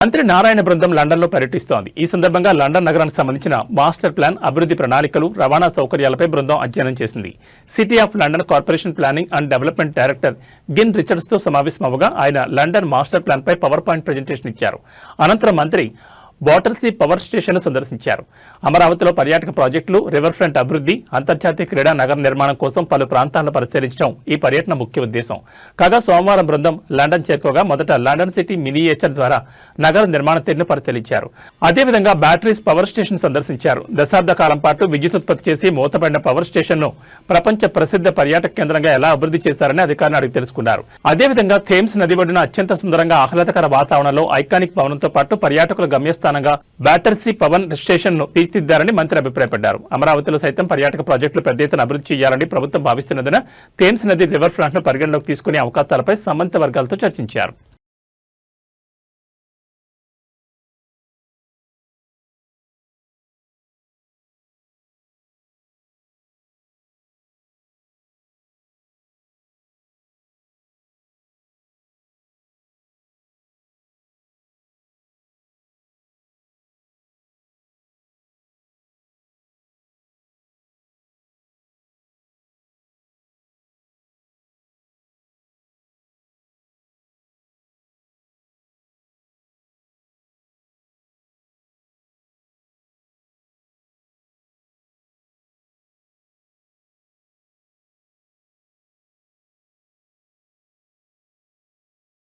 మంత్రి నారాయణ బృందం లండన్లో పర్యటిస్తోంది. ఈ సందర్భంగా లండన్ నగరానికి సంబంధించిన మాస్టర్ ప్లాన్, అభివృద్ధి ప్రణాళికలు, రవాణా సౌకర్యాలపై బృందం అధ్యయనం చేసింది. City of London corporation planning and development director గిన్ రిచర్డ్స్తో సమావేశమవగా ఆయన లండన్ మాస్టర్ ప్లాన్పై పవర్ పాయింట్ ప్రజెంటేషన్ ఇచ్చారు. అనంతరం మంత్రి బాటర్సీ పవర్ స్టేషన్ సందర్శించారు. అమరావతిలో పర్యాటక ప్రాజెక్టులు, రివర్ ఫ్రంట్ అభివృద్ధి, అంతర్జాతీయ క్రీడా నగర నిర్మాణం కోసం పలు ప్రాంతాలను పరిశీలించడం ఈ పర్యటన ముఖ్య ఉద్దేశం. కాగా సోమవారం బృందం లండన్ చేరుకోగా మొదట లండన్ సిటీ మినియేచర్ ద్వారా నగర నిర్మాణ తీరును పరిశీలించారు. అదేవిధంగా బ్యాటరీస్ పవర్ స్టేషన్ సందర్శించారు. దశాబ్ద కాలం పాటు విద్యుత్ ఉత్పత్తి చేసి మూతపడిన పవర్ స్టేషన్ ను ప్రపంచ ప్రసిద్ధ పర్యాటక కేంద్రంగా ఎలా అభివృద్ధి చేశారని అధికారులు అడిగి తెలుసుకున్నారు. అదేవిధంగా థేమ్స్ నది ఒడ్డున అత్యంత సుందరంగా ఆహ్లాదకర వాతావరణంలో ఐకానిక్ భవనంతో పాటు పర్యాటకుల గమ్యస్థానం బ్యాటర్సీ పవర్ స్టేషన్ ను తీర్చిదిద్దారని మంత్రి అభిప్రాయపడ్డారు. అమరావతిలో సైతం పర్యాటక ప్రాజెక్టులు పెద్ద ఎత్తున అభివృద్ధి చేయాలని ప్రభుత్వం భావిస్తున్నందున థేమ్స్ నది రివర్ ఫ్రంట్ ను పరిగణలోకి తీసుకునే అవకాశాలపై సంబంధిత వర్గాలతో చర్చించారు.